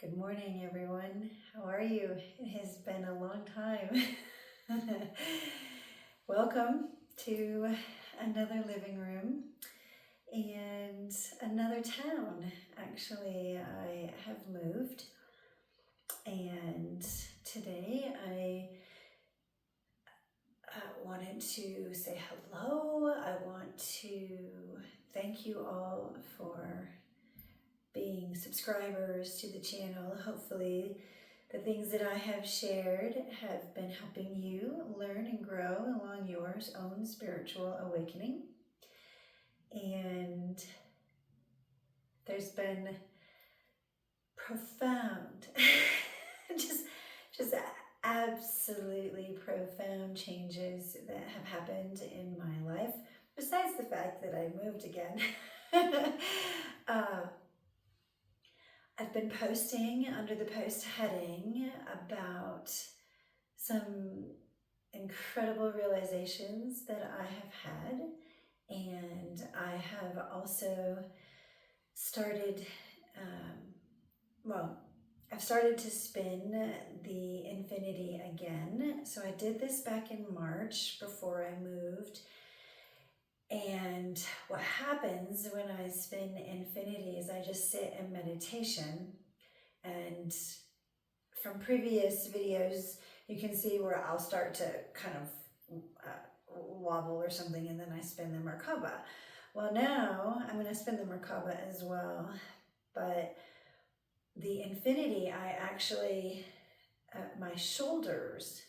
Good morning, everyone. How are you? It has been a long time. Welcome to another living room and another town. Actually, I have moved, and today I wanted to say hello. I want to thank you all for being subscribers to the channel. Hopefully the things that I have shared have been helping you learn and grow along your own spiritual awakening. And there's been profound, just absolutely profound changes that have happened in my life, besides the fact that I moved again. I've been posting under the post heading about some incredible realizations that I have had, and I have also started, I've started to spin the infinity again. So I did this back in March before I moved. And what happens when I spin infinity is I just sit in meditation, and from previous videos you can see where I'll start to kind of wobble or something, and then I spin the Merkaba. Well, now I'm going to spin the Merkaba as well, but the infinity, I actually, my shoulders,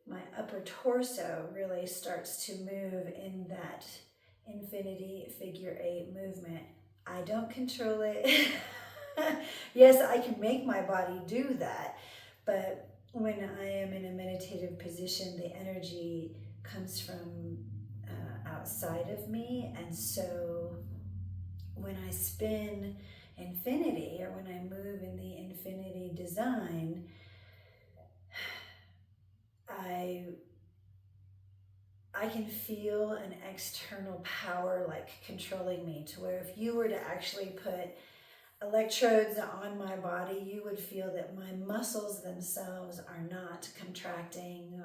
my upper torso really starts to move in that infinity figure 8 movement. I don't control it. Yes, I can make my body do that, but when I am in a meditative position, the energy comes from outside of me, and so when I spin infinity, or when I move in the infinity design, I can feel an external power like controlling me, to where if you were to actually put electrodes on my body, you would feel that my muscles themselves are not contracting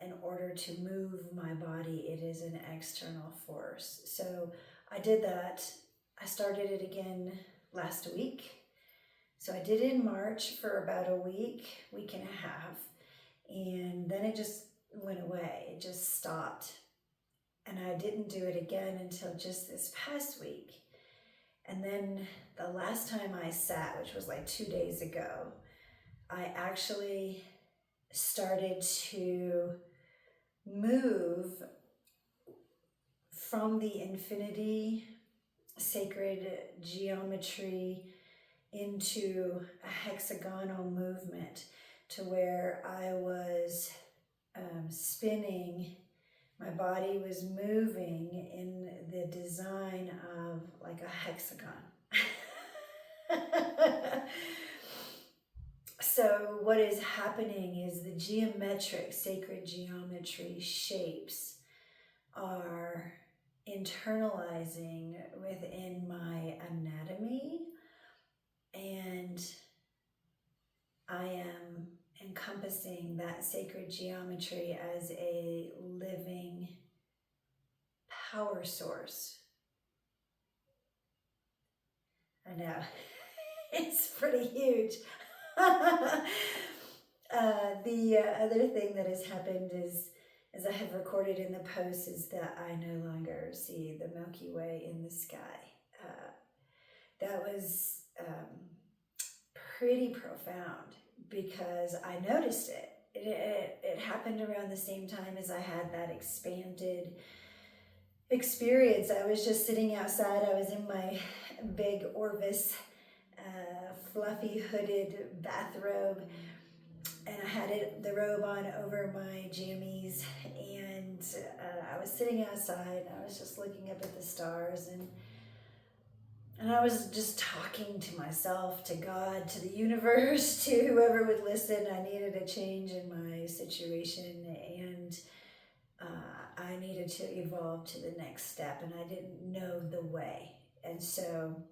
in order to move my body. It is an external force. So I did that. I started it again last week. So I did it in March for about a week and a half. And then it just went away. It just stopped. And I didn't do it again until just this past week. And then the last time I sat, which was like 2 days ago, I actually started to move from the infinity sacred geometry into a hexagonal movement, to where I was spinning. My body was moving in the design of like a hexagon. So what is happening is the geometric, sacred geometry shapes are internalizing within my anatomy, and I am encompassing that sacred geometry as a living power source. I know, it's pretty huge. The other thing that has happened is, as I have recorded in the post, is that I no longer see the Milky Way in the sky. That was pretty profound, because I noticed it. It happened around the same time as I had that expanded experience. I was just sitting outside. I was in my big Orvis fluffy hooded bathrobe, and I had the robe on over my jammies, and I was sitting outside, and I was just looking up at the stars, and I was just talking to myself, to God, to the universe, to whoever would listen. I needed a change in my situation, and I needed to evolve to the next step, and I didn't know the way. And so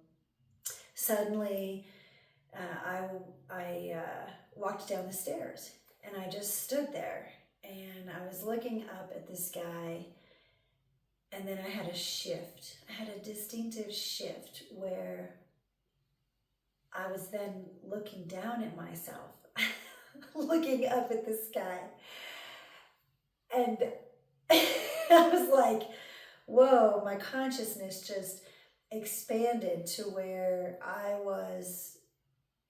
suddenly I walked down the stairs and I just stood there and I was looking up at the sky, and then I had a shift. I had a distinctive shift where I was then looking down at myself, looking up at the sky. And I was like, whoa, my consciousness just expanded to where I was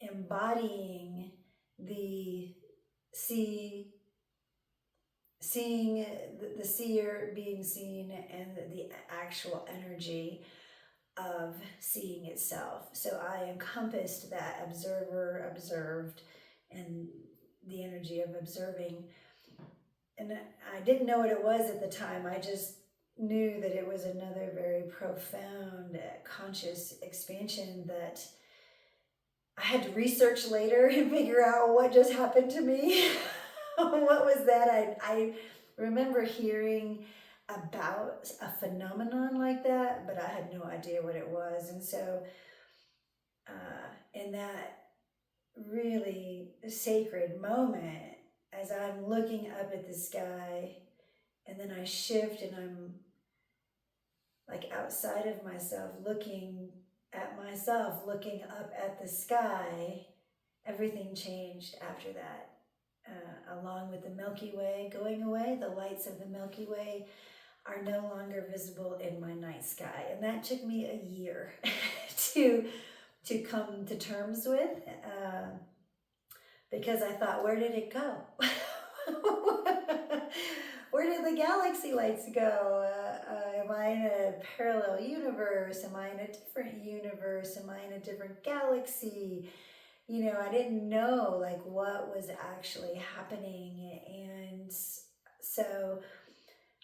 embodying the see, seeing the seer being seen, and the actual energy of seeing itself. So I encompassed that observer, observed, and the energy of observing. And I didn't know what it was at the time. I just knew that it was another very profound conscious expansion that I had to research later and figure out what just happened to me. What was that? I remember hearing about a phenomenon like that, but I had no idea what it was. And so, in that really sacred moment, as I'm looking up at the sky, and then I shift and I'm like outside of myself, looking at myself, looking up at the sky, everything changed after that. Along with the Milky Way going away, the lights of the Milky Way are no longer visible in my night sky. And that took me a year to come to terms with, because I thought, where did it go? Where did the galaxy lights go? Am I in a parallel universe? Am I in a different universe? Am I in a different galaxy? You know, I didn't know like what was actually happening. And so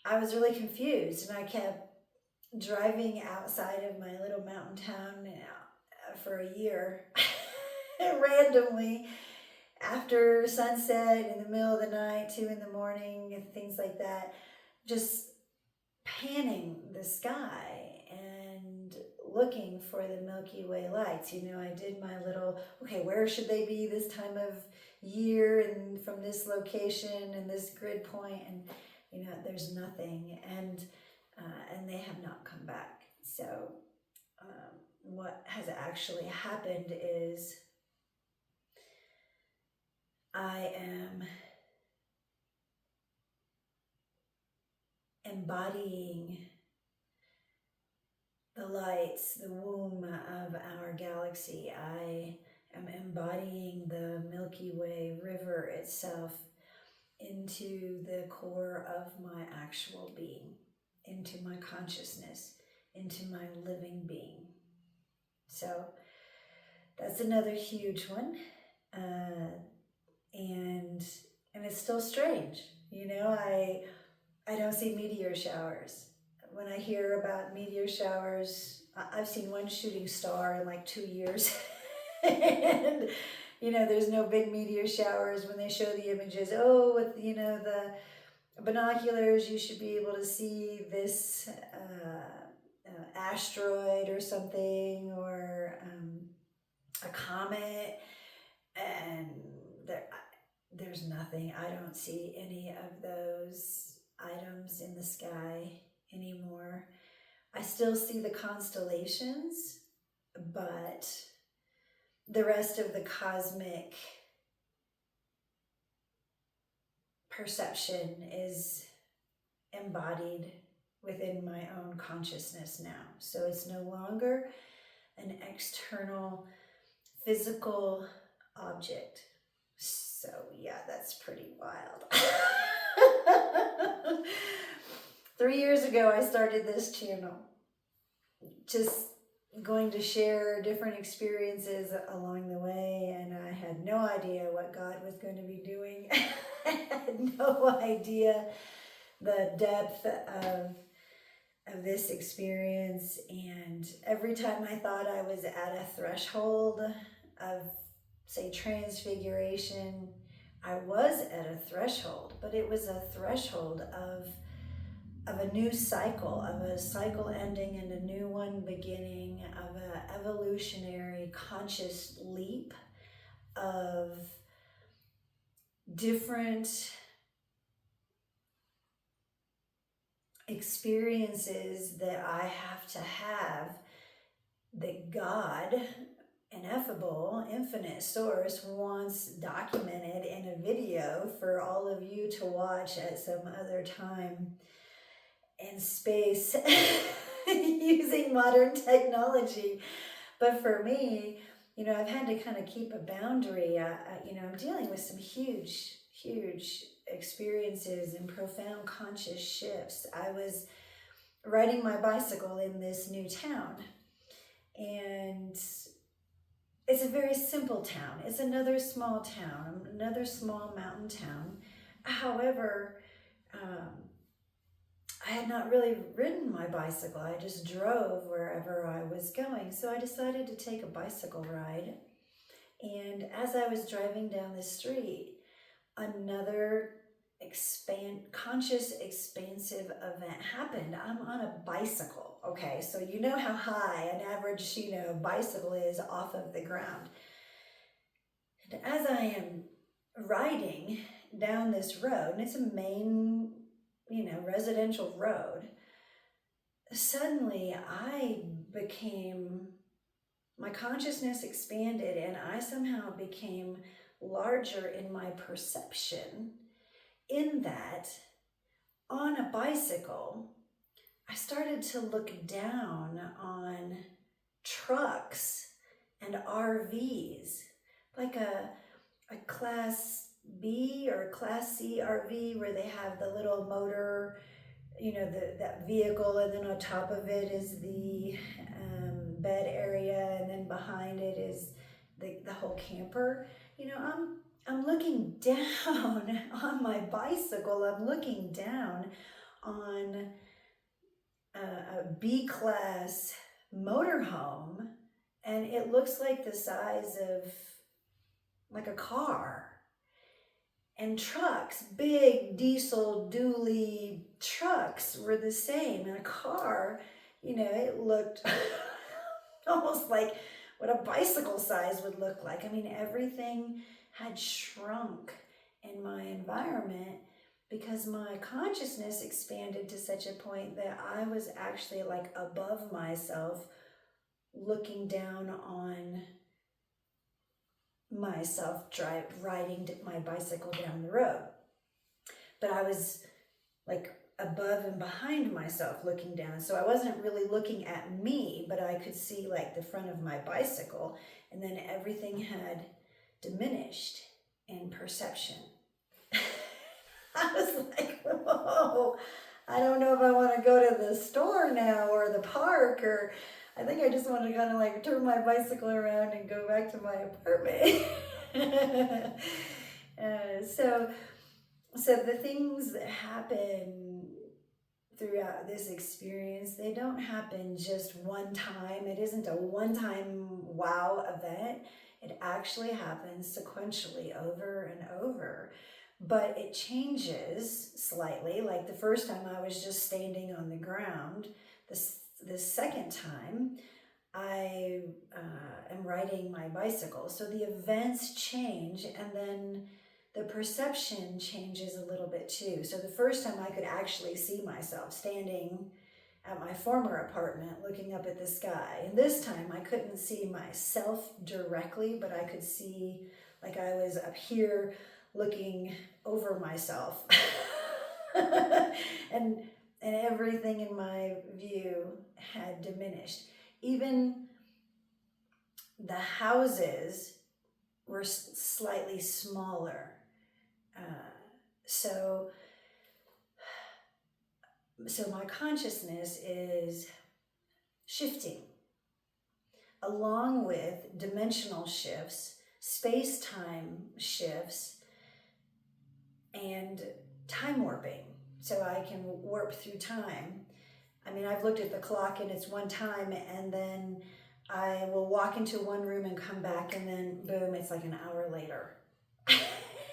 I was really confused, and I kept driving outside of my little mountain town for a year randomly after sunset, in the middle of the night, 2 in the morning, and things like that, just panning the sky and looking for the Milky Way lights. You know, I did my little, okay, where should they be this time of year and from this location and this grid point, and you know, there's nothing, and they have not come back. So what has actually happened is I am embodying the lights, the womb of our galaxy. I am embodying the Milky Way river itself into the core of my actual being, into my consciousness, into my living being. So that's another huge one. And it's still strange. You know, I don't see meteor showers. When I hear about meteor showers, I've seen one shooting star in like 2 years. And, you know, there's no big meteor showers. When they show the images, oh, with, you know, the binoculars, you should be able to see this asteroid or something, or a comet, and there's nothing. I don't see any of those items in the sky anymore. I still see the constellations, but the rest of the cosmic perception is embodied within my own consciousness now. So it's no longer an external physical object. So yeah, that's pretty wild. 3 years ago, I started this channel, just going to share different experiences along the way, and I had no idea what God was going to be doing. I had no idea the depth of this experience, and every time I thought I was at a threshold of, say, transfiguration, I was at a threshold, but it was a threshold of a new cycle, of a cycle ending and a new one beginning, of an evolutionary conscious leap of different experiences that I have to have, that God, ineffable, infinite source, wants documented in a video for all of you to watch at some other time in space using modern technology. But for me, I've had to kind of keep a boundary. I'm dealing with some huge, huge experiences and profound conscious shifts. I was riding my bicycle in this new town, and it's a very simple town. It's another small town, another small mountain town. However, I had not really ridden my bicycle. I just drove wherever I was going. So I decided to take a bicycle ride. And as I was driving down the street, another conscious, expansive event happened. I'm on a bicycle. Okay, so you know how high an average, bicycle is off of the ground. And as I am riding down this road, and it's a main, residential road, suddenly my consciousness expanded, and I somehow became larger in my perception, in that on a bicycle, I started to look down on trucks and RVs, like a class B or class C RV, where they have the little motor, that vehicle, and then on top of it is the bed area, and then behind it is the whole camper. I'm looking down on my bicycle. I'm looking down on a B class motorhome, and it looks like the size of like a car. And trucks, big diesel dually trucks, were the same. And a car, it looked almost like what a bicycle size would look like. I mean, everything had shrunk in my environment because my consciousness expanded to such a point that I was actually like above myself, looking down on myself riding my bicycle down the road. But I was like above and behind myself looking down. So I wasn't really looking at me, but I could see like the front of my bicycle, and then everything had diminished in perception. I was like, whoa, I don't know if I want to go to the store now or the park, or I think I just want to kind of like turn my bicycle around and go back to my apartment. So the things that happen throughout this experience, they don't happen just one time. It isn't a one-time wow event. It actually happens sequentially over and over. But it changes slightly. Like the first time I was just standing on the ground. The second time I am riding my bicycle. So the events change, and then the perception changes a little bit too. So the first time I could actually see myself standing at my former apartment looking up at the sky. And this time I couldn't see myself directly, but I could see like I was up here looking over myself. and everything in my view had diminished. Even the houses were slightly smaller. So my consciousness is shifting along with dimensional shifts, space-time shifts, and time warping. So I can warp through time. I mean, I've looked at the clock and it's one time, and then I will walk into one room and come back, and then boom, it's like an hour later.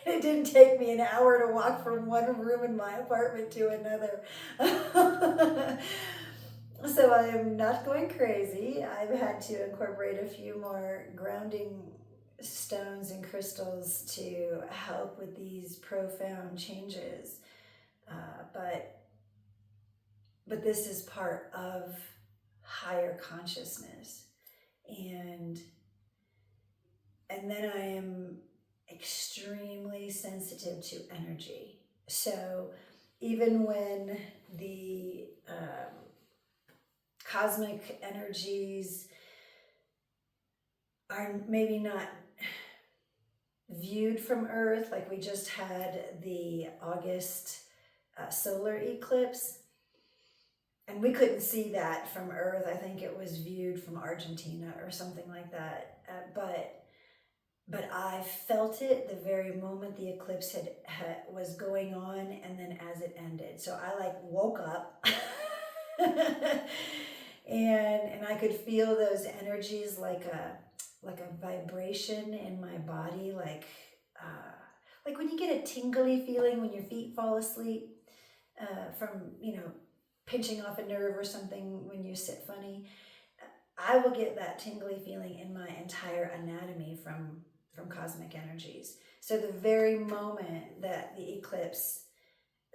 It didn't take me an hour to walk from one room in my apartment to another. So I'm not going crazy. I've had to incorporate a few more grounding stones and crystals to help with these profound changes. But this is part of higher consciousness, and then I am extremely sensitive to energy. So even when the cosmic energies are maybe not viewed from Earth, like we just had the August solar eclipse, and we couldn't see that from Earth. I think it was viewed from Argentina or something like that. But I felt it the very moment the eclipse was going on, and then as it ended. So I like woke up, and I could feel those energies like a vibration in my body, like when you get a tingly feeling when your feet fall asleep from pinching off a nerve or something when you sit funny. I will get that tingly feeling in my entire anatomy from cosmic energies. So the very moment that the eclipse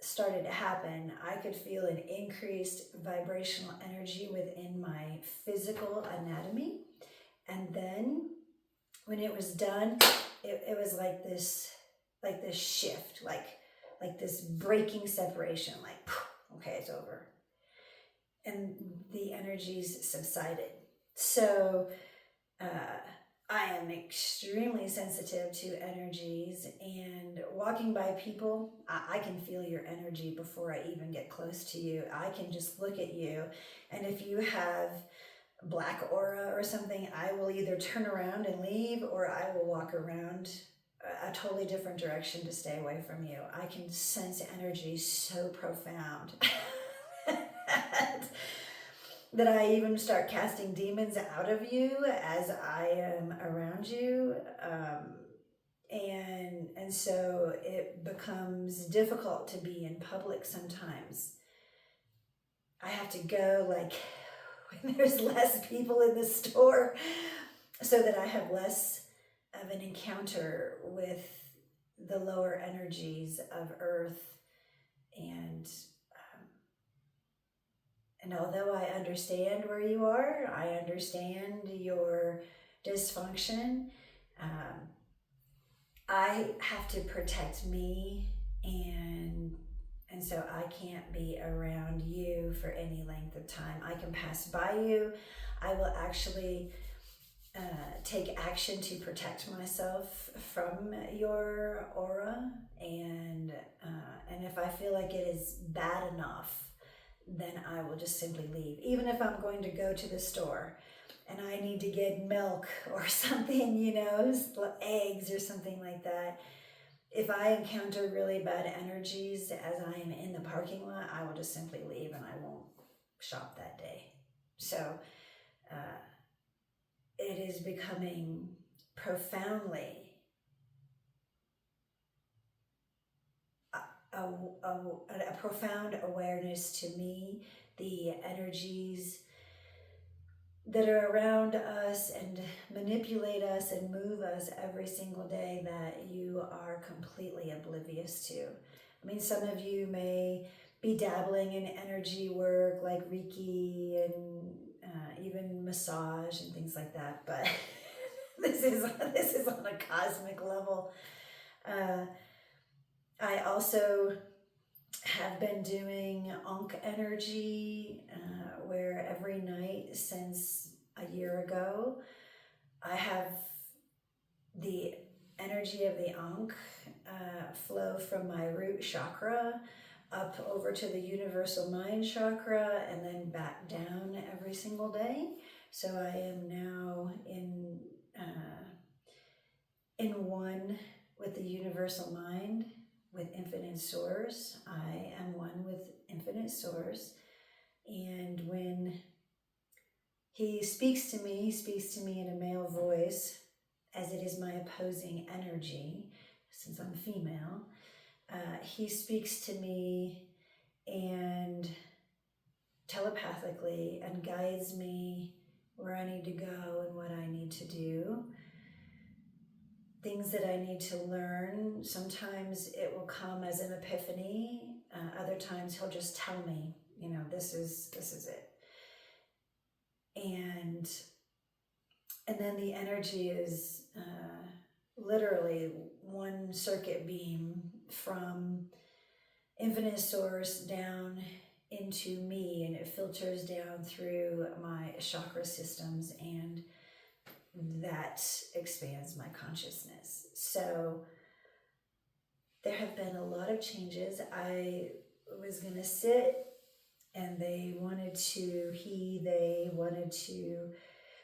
started to happen, I could feel an increased vibrational energy within my physical anatomy. And then when it was done, it was like this shift, like this breaking separation, like, okay, it's over. And the energies subsided. So I am extremely sensitive to energies, and walking by people, I can feel your energy before I even get close to you. I can just look at you, and if you have black aura or something, I will either turn around and leave, or I will walk around a totally different direction to stay away from you. I can sense energy so profound that I even start casting demons out of you as I am around you. And so it becomes difficult to be in public sometimes. I have to go like when there's less people in the store so that I have less of an encounter with the lower energies of Earth. And although I understand where you are, I understand your dysfunction, I have to protect me, and so I can't be around you for any length of time. I can pass by you. I will actually take action to protect myself from your aura, and if I feel like it is bad enough, then I will just simply leave. Even if I'm going to go to the store and I need to get milk or something, eggs or something like that. If I encounter really bad energies as I am in the parking lot, I will just simply leave and I won't shop that day. So it is becoming profoundly a profound awareness to me, the energies that are around us and manipulate us and move us every single day that you are completely oblivious to. I mean, some of you may be dabbling in energy work like Reiki and even massage and things like that, but this is on a cosmic level. I also have been doing Ankh energy, where every night since a year ago, I have the energy of the Ankh flow from my root chakra up over to the universal mind chakra and then back down every single day. So I am now in one with the universal mind, with infinite source. I am one with infinite source. And when he speaks to me in a male voice, as it is my opposing energy, since I'm female. He speaks to me and telepathically and guides me where I need to go and what I need to do. things that I need to learn. Sometimes it will come as an epiphany. Other times he'll just tell me, you know, this is it. And then the energy is literally one circuit beam from infinite source down into me, and it filters down through my chakra systems, and that expands my consciousness. So there have been a lot of changes. I was going to sit, and they wanted to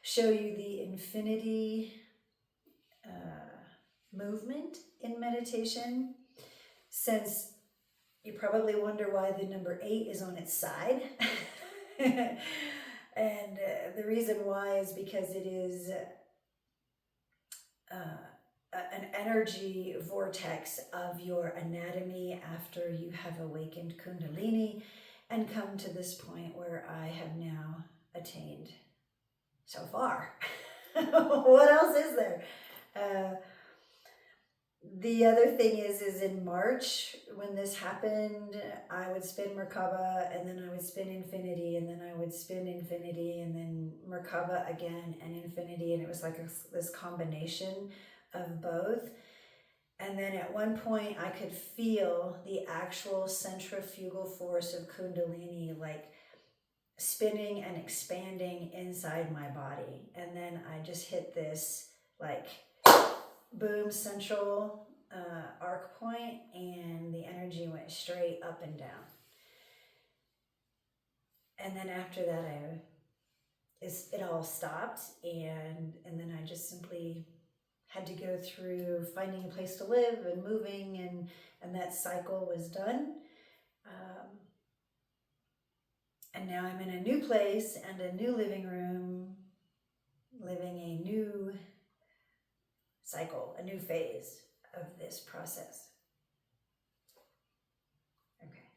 show you the infinity movement in meditation, since you probably wonder why the number 8 is on its side. And the reason why is because it is an energy vortex of your anatomy after you have awakened Kundalini and come to this point where I have now attained so far. What else is there? The other thing is in March, when this happened, I would spin Merkaba, and then I would spin infinity, and then I would spin infinity, and then Merkaba again and infinity. And it was like this combination of both. And then at one point I could feel the actual centrifugal force of Kundalini, like spinning and expanding inside my body. And then I just hit this like boom central arc point, and the energy went straight up and down. And then after that it all stopped, and then I just simply had to go through finding a place to live and moving, and that cycle was done. And now I'm in a new place and a new living room, living a new cycle, a new phase of this process. Okay.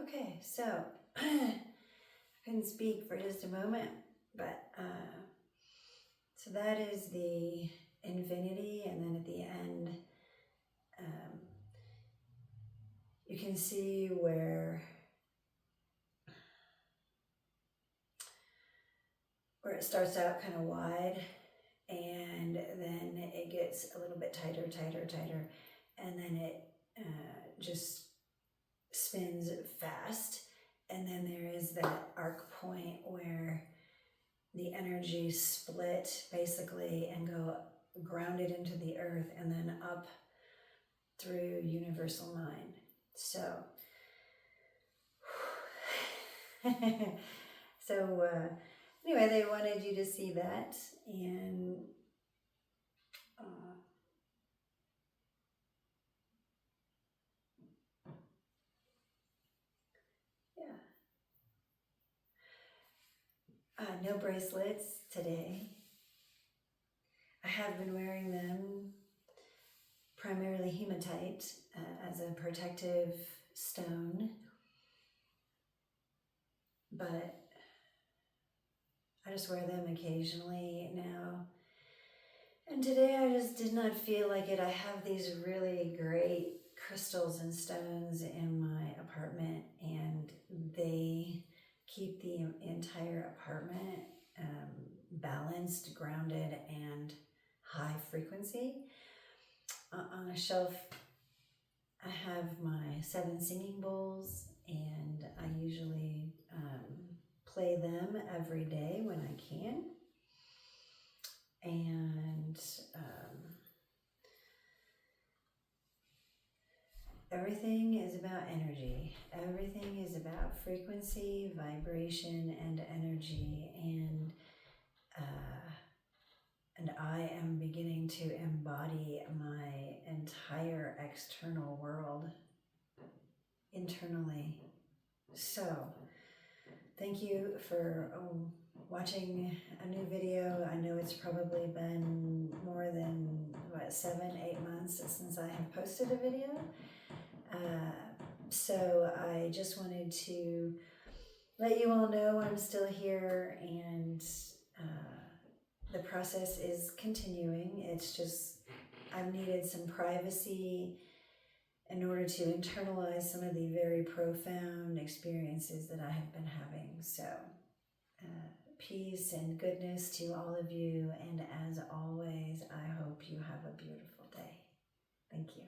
Okay, so I couldn't speak for just a moment, but so that is the infinity, and then at the end, you can see where it starts out kind of wide, and then it gets a little bit tighter, and then it just spins fast. And then there is that arc point where the energy split basically and go grounded into the earth and then up through universal mind. So, anyway, they wanted you to see that, and yeah. No bracelets today. I have been wearing them, primarily hematite, as a protective stone, but I just wear them occasionally now. And today I just did not feel like it. I have these really great crystals and stones in my apartment, and they keep the entire apartment balanced, grounded, and high frequency. On a shelf, I have my 7 singing bowls, and I usually play them every day when I can. And everything is about energy. Everything is about frequency, vibration, and energy. And I am beginning to embody my entire external world internally. So, thank you for watching a new video. I know it's probably been more than 7-8 months since I have posted a video. So I just wanted to let you all know I'm still here, and the process is continuing. It's just I've needed some privacy in order to internalize some of the very profound experiences that I have been having. So peace and goodness to all of you, and as always, I hope you have a beautiful day. Thank you.